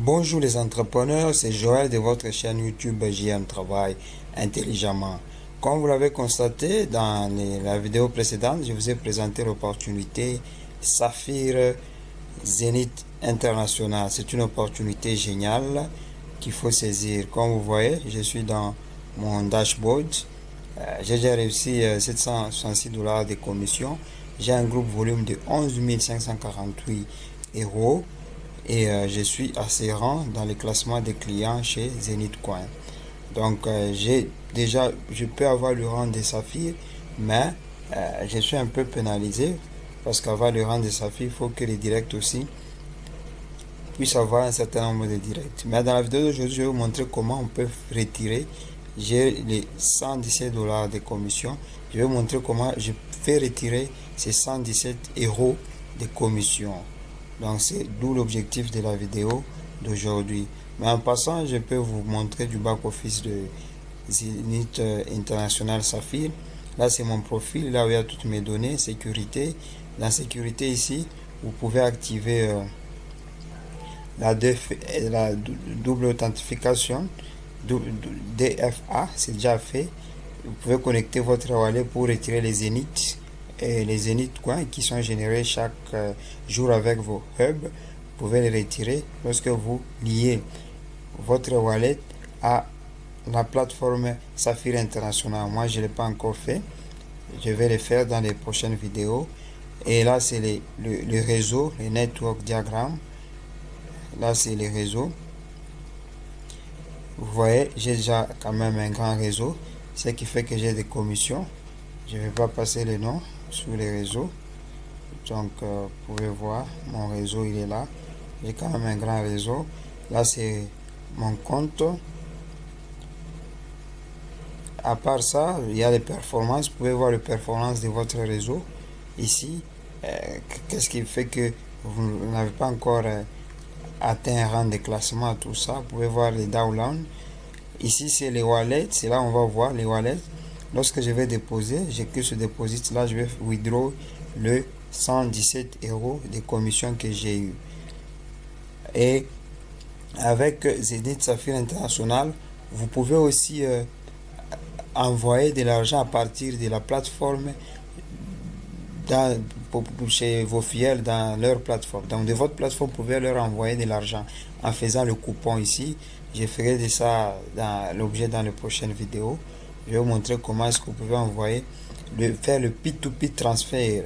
Bonjour les entrepreneurs, c'est Joël de votre chaîne YouTube JM Travail Intelligemment. Comme vous l'avez constaté dans la vidéo précédente, je vous ai présenté l'opportunité Saphir Zénith International. C'est une opportunité géniale qu'il faut saisir. Comme vous voyez, je suis dans mon dashboard. J'ai déjà réussi 766 dollars de commission. J'ai un groupe volume de 11 548 euros et je suis assez rang dans le classement des clients chez Zenith Coin. Donc je peux avoir le rang des saphirs, mais je suis un peu pénalisé parce qu'avoir le rang des saphirs, il faut que les directs aussi puissent avoir un certain nombre de directs. Mais dans la vidéo d'aujourd'hui, je vais vous montrer comment on peut retirer. J'ai les 117 dollars de commission. Je vais vous montrer comment je fais retirer ces 117 euros de commission. Donc c'est d'où l'objectif de la vidéo d'aujourd'hui. Mais en passant, je peux vous montrer du back-office de Zenith International Saphir. Là, c'est mon profil. Là où il y a toutes mes données, sécurité. Dans sécurité ici, vous pouvez activer la double authentification, DFA, c'est déjà fait. Vous pouvez connecter votre wallet pour retirer les Zenith et les Zenith Coins qui sont générés chaque jour avec vos hubs. Vous pouvez les retirer lorsque vous liez votre wallet à la plateforme Saphir International. Moi, je ne l'ai pas encore fait. Je vais le faire dans les prochaines vidéos. Et là, c'est le réseau, le network diagramme. Là, c'est les réseaux. Vous voyez, j'ai déjà quand même un grand réseau, ce qui fait que j'ai des commissions. Je ne vais pas passer les noms sur les réseaux. Donc, vous pouvez voir, mon réseau, il est là. J'ai quand même un grand réseau. Là, c'est mon compte. À part ça, il y a les performances. Vous pouvez voir les performances de votre réseau. Ici, qu'est-ce qui fait que vous n'avez pas encore atteint un rang de classement, tout ça. Vous pouvez voir les downloads. Ici, c'est les wallets. C'est là on va voir les wallets. Lorsque je vais déposer, j'ai que ce déposit là, je vais withdraw le 117 euros de commission que j'ai eu. Et avec Zenith Saphir International, vous pouvez aussi envoyer de l'argent à partir de la plateforme chez vos fidèles dans leur plateforme. Donc de votre plateforme, vous pouvez leur envoyer de l'argent en faisant le coupon ici. Je ferai de ça dans l'objet dans les prochaines vidéos. Je vais vous montrer comment est-ce que vous pouvez envoyer, faire le P2P transfert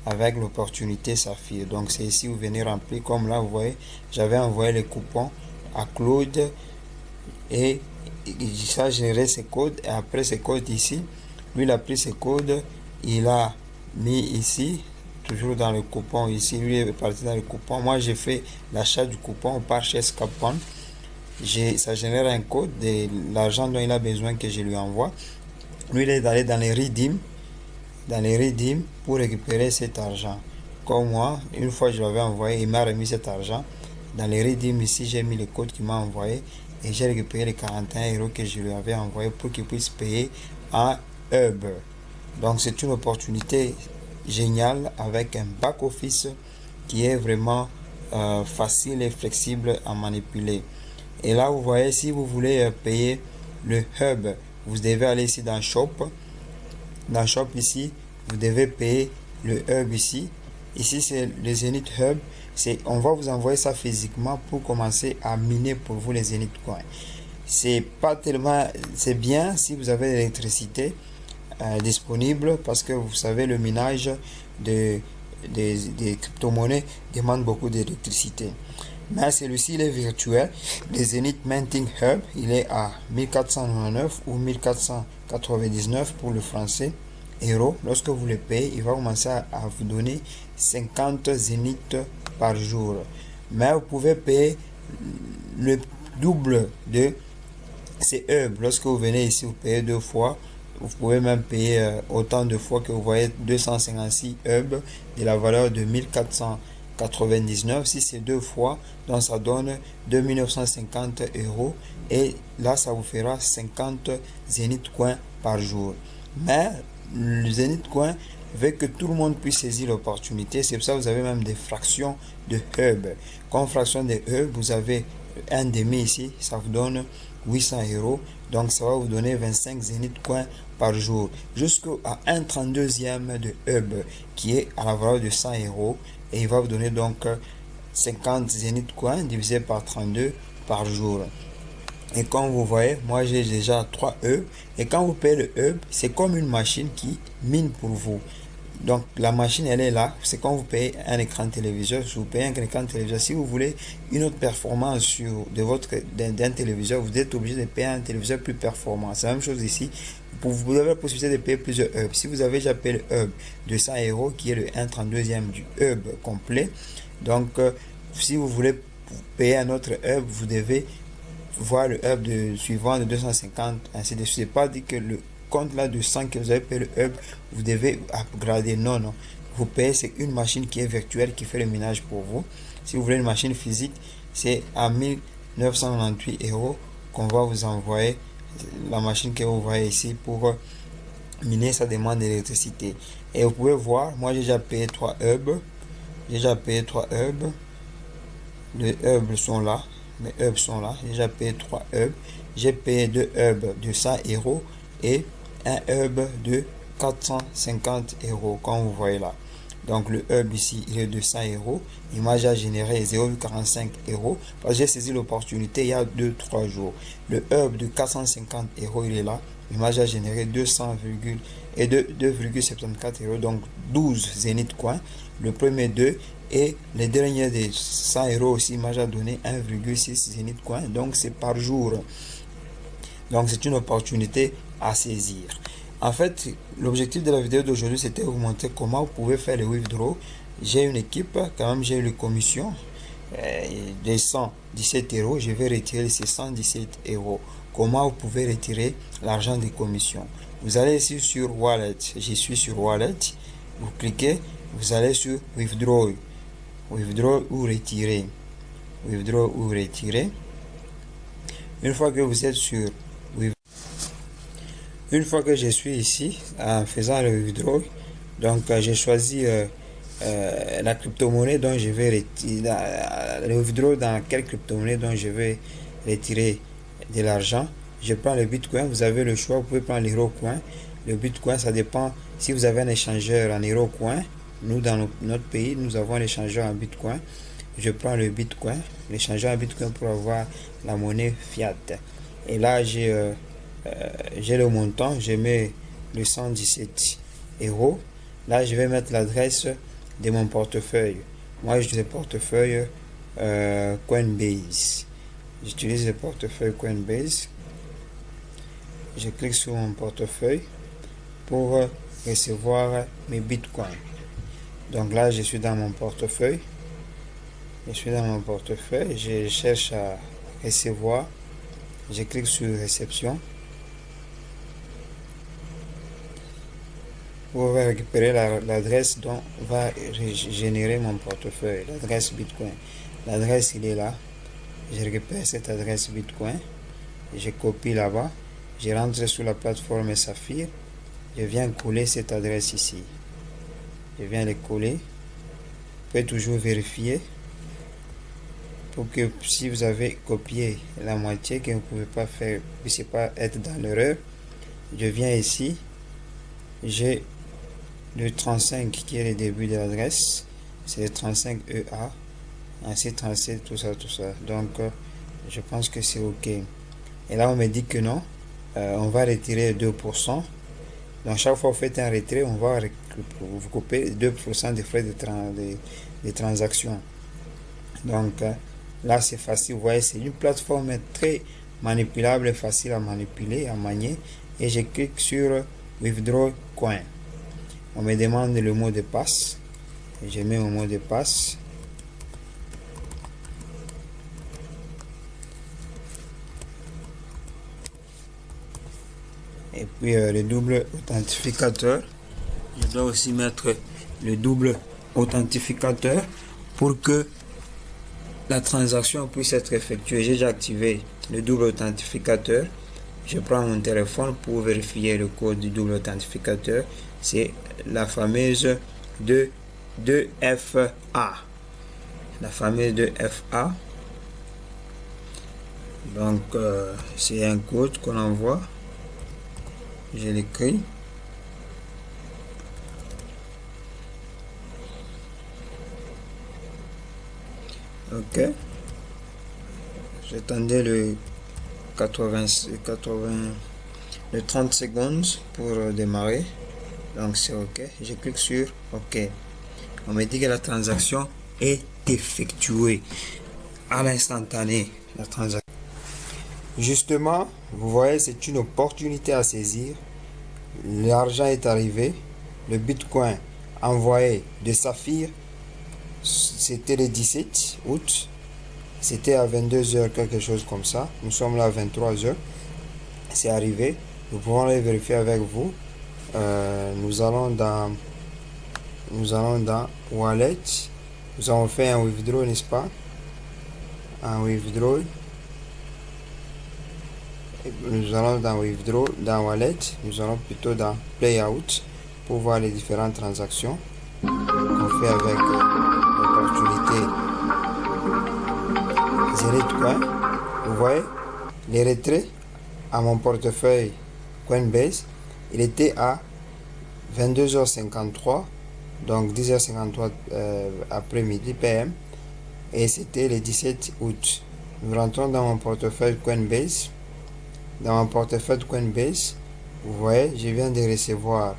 avec l'opportunité Saphir. Donc c'est ici vous venez remplir, comme là vous voyez, j'avais envoyé les coupons à Claude et ça a généré ces codes. Et après ces codes ici, lui il a pris ces codes, il a mis ici, toujours dans le coupon ici, lui est parti dans le coupon. Moi j'ai fait l'achat du coupon par chez Scapon. Ça génère un code de l'argent dont il a besoin que je lui envoie. Lui il est allé dans les redeem pour récupérer cet argent. Comme moi, une fois je l'avais envoyé, il m'a remis cet argent. Dans les redeem ici, j'ai mis le code qu'il m'a envoyé et j'ai récupéré les 41 euros que je lui avais envoyé pour qu'il puisse payer en Uber. Donc c'est une opportunité géniale avec un back office qui est vraiment facile et flexible à manipuler. Et là vous voyez, si vous voulez payer le hub, vous devez aller ici dans shop. Dans shop ici, vous devez payer le hub ici. Ici c'est le Zenith Hub. On va vous envoyer ça physiquement pour commencer à miner pour vous les Zenith Coins. C'est pas tellement, c'est bien si vous avez l'électricité disponible, parce que vous savez le minage des crypto-monnaies demande beaucoup d'électricité. Mais celui-ci il est virtuel. Le Zenith Minting Hub, il est à 1499 ou 1499 pour le français euros. Lorsque vous le payez, il va commencer à vous donner 50 Zenith par jour. Mais vous pouvez payer le double de ces hubs. Lorsque vous venez ici, vous payez 2 fois. Vous pouvez même payer autant de fois que vous voyez, 256 hubs de la valeur de 1499. Si c'est 2 fois, donc ça donne 2950 euros. Et là, ça vous fera 50 Zenith Coins par jour. Mais le Zenith Coin veut que tout le monde puisse saisir l'opportunité. C'est pour ça que vous avez même des fractions de hub. Comme fraction de hub, vous avez un demi ici, ça vous donne 800 euros. Donc ça va vous donner 25 Zenith coins par jour. Jusqu'à un 32e de hub qui est à la valeur de 100 euros. Et il va vous donner donc 50 Zenith coins divisé par 32 par jour. Et comme vous voyez, moi j'ai déjà 3 hubs. Et quand vous payez le hub, c'est comme une machine qui mine pour vous. Donc la machine elle est là, c'est quand vous payez un écran téléviseur. Si vous payez un écran téléviseur, si vous voulez une autre performance sur d'un téléviseur, vous êtes obligé de payer un téléviseur plus performant. C'est la même chose ici. Vous avez la possibilité de payer plusieurs hubs. Si vous avez déjà payé le hub de 100 euros qui est le 1/32e du hub complet, donc si vous voulez payer un autre hub, vous devez voir le hub suivant de 250, ainsi de suite. C'est pas dit que le compte là de 100 que vous avez payé le hub, vous devez upgrader. Non, non. Vous payez, c'est une machine qui est virtuelle qui fait le ménage pour vous. Si vous voulez une machine physique, c'est à 1998 euros qu'on va vous envoyer la machine que vous voyez ici pour miner sa demande d'électricité. Et vous pouvez voir, moi j'ai déjà payé 3 hubs. J'ai déjà payé 3 hubs. Les hubs sont là. Mes hubs sont là. J'ai déjà payé 3 hubs. J'ai payé 2 hubs de 100 euros et un hub de 450 euros, comme vous voyez là. Donc le hub ici, il est de 100 euros. Il m'a déjà généré 0,45 euros. Parce que j'ai saisi l'opportunité il y a 2-3 jours. Le hub de 450 euros, il est là. Il m'a déjà généré 2,74 euros. Donc 12 Zenith coins. Le premier 2. Et les derniers de 100 euros aussi, m'a déjà donné 1,6 Zenith coins. Donc c'est par jour. Donc c'est une opportunité à saisir. En fait, l'objectif de la vidéo d'aujourd'hui, c'était de vous montrer comment vous pouvez faire le withdraw. J'ai une équipe, quand même j'ai eu les commissions de 117 euros. Je vais retirer ces 117 euros. Comment vous pouvez retirer l'argent des commissions? Vous allez ici sur Wallet. Je suis sur Wallet. Vous cliquez, vous allez sur Withdraw. Withdraw ou retirer. Withdraw ou retirer. Une fois que vous êtes sur Une fois que je suis ici, en faisant le withdraw, donc j'ai choisi la crypto-monnaie dont je vais retirer, le withdraw dans quelle crypto-monnaie dont je vais retirer de l'argent. Je prends le Bitcoin, vous avez le choix, vous pouvez prendre l'euro coin. Le Bitcoin, ça dépend si vous avez un échangeur en euro coin. Nous, dans notre pays, nous avons un échangeur en Bitcoin. Je prends le Bitcoin, l'échangeur en Bitcoin pour avoir la monnaie fiat. Et là, j'ai le montant, je mets le 117 euros. Là, je vais mettre l'adresse de mon portefeuille. Moi, j'utilise le portefeuille Coinbase. J'utilise le portefeuille Coinbase. Je clique sur mon portefeuille pour recevoir mes bitcoins. Donc là, je suis dans mon portefeuille. Je suis dans mon portefeuille. Je cherche à recevoir. Je clique sur réception. Vous allez récupérer l'adresse dont va générer mon portefeuille, l'adresse Bitcoin. L'adresse, il est là. Je récupère cette adresse Bitcoin. Je copie là-bas. Je rentre sur la plateforme Saphir. Je viens coller cette adresse ici. Je viens le coller. Vous pouvez toujours vérifier pour que si vous avez copié la moitié, que vous ne pouvez pas faire, vous ne puissiez pas être dans l'erreur. Je viens ici. J'ai le 35 qui est le début de l'adresse, c'est le 35 EA, ainsi 37, tout ça. Donc, je pense que c'est OK. Et là, on me dit que non, on va retirer 2%. Donc, chaque fois que vous faites un retrait, on va vous couper 2% des frais de transaction. Donc, là, c'est facile. Vous voyez, c'est une plateforme très manipulable, facile à manipuler, à manier. Et je clique sur Withdraw Coin. On me demande le mot de passe. Je mets mon mot de passe. Et puis le double authentificateur. Je dois aussi mettre le double authentificateur pour que la transaction puisse être effectuée. J'ai déjà activé le double authentificateur. Je prends mon téléphone pour vérifier le code du double authentificateur. C'est la fameuse 2FA. La fameuse 2FA. Donc, c'est un code qu'on envoie. Je l'écris. Ok. J'attendais le 30 secondes pour démarrer. Donc c'est ok. Je clique sur ok. On me dit que la transaction est effectuée à l'instantané. La transaction. Justement, vous voyez, c'est une opportunité à saisir. L'argent est arrivé. Le Bitcoin envoyé de Saphir, c'était le 17 août. C'était à 22h, quelque chose comme ça. Nous sommes là à 23h. C'est arrivé. Nous pouvons aller vérifier avec vous. Nous allons dans Wallet. Nous avons fait un withdraw, n'est-ce pas? Un withdraw. Nous allons dans withdraw, dans Wallet. Nous allons plutôt dans Playout pour voir les différentes transactions qu'on fait avec l'opportunité Zenith. Vous voyez les retraits à mon portefeuille Coinbase, il était à 22h53, donc 10h53 après-midi PM, et c'était le 17 août. Nous rentrons dans mon portefeuille Coinbase. Dans mon portefeuille Coinbase, vous voyez, je viens de recevoir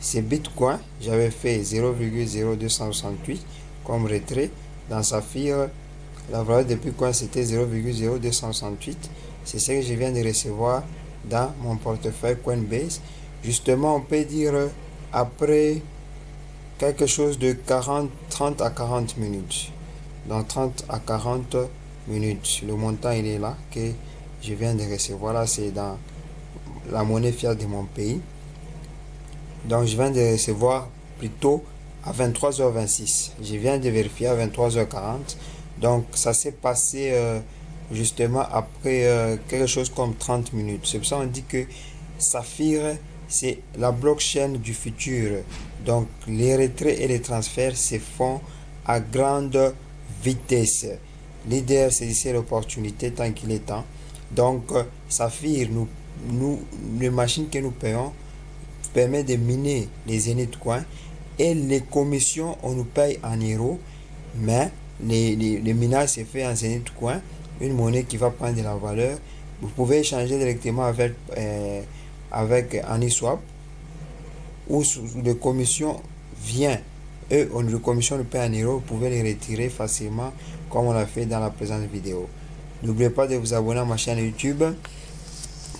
ces bitcoins. J'avais fait 0,0268 comme retrait. Dans Saphir, la valeur de bitcoin c'était 0,0268. C'est ce que je viens de recevoir dans mon portefeuille Coinbase. Justement, on peut dire après quelque chose de 30 à 40 minutes. Dans 30 à 40 minutes, le montant il est là que je viens de recevoir. Là, c'est dans la monnaie fiat de mon pays. Donc, je viens de recevoir plutôt à 23h26. Je viens de vérifier à 23h40. Donc, ça s'est passé justement après quelque chose comme 30 minutes. C'est pour ça qu'on dit que Saphir, c'est la blockchain du futur. Donc, les retraits et les transferts se font à grande vitesse. L'idée, c'est saisir l'opportunité tant qu'il est temps. Donc, Saphir, les machines que nous payons permet de miner les Zenith Coin, et les commissions, on nous paye en euros, mais le minage se fait en Zenith Coin, une monnaie qui va prendre de la valeur. Vous pouvez échanger directement avec AnySwap, où les commissions viennent. Eux, les commissions le paye en euros, vous pouvez les retirer facilement comme on l'a fait dans la présente vidéo. N'oubliez pas de vous abonner à ma chaîne YouTube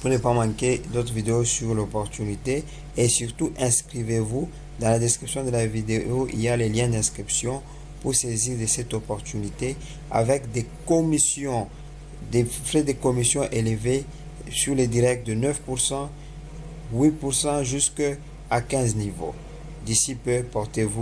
pour ne pas manquer d'autres vidéos sur l'opportunité, et surtout inscrivez-vous. Dans la description de la vidéo, il y a les liens d'inscription pour saisir de cette opportunité avec des commissions, des frais de commission élevés sur les directs de 9%, 8% jusqu'à 15 niveaux. D'ici peu, portez-vous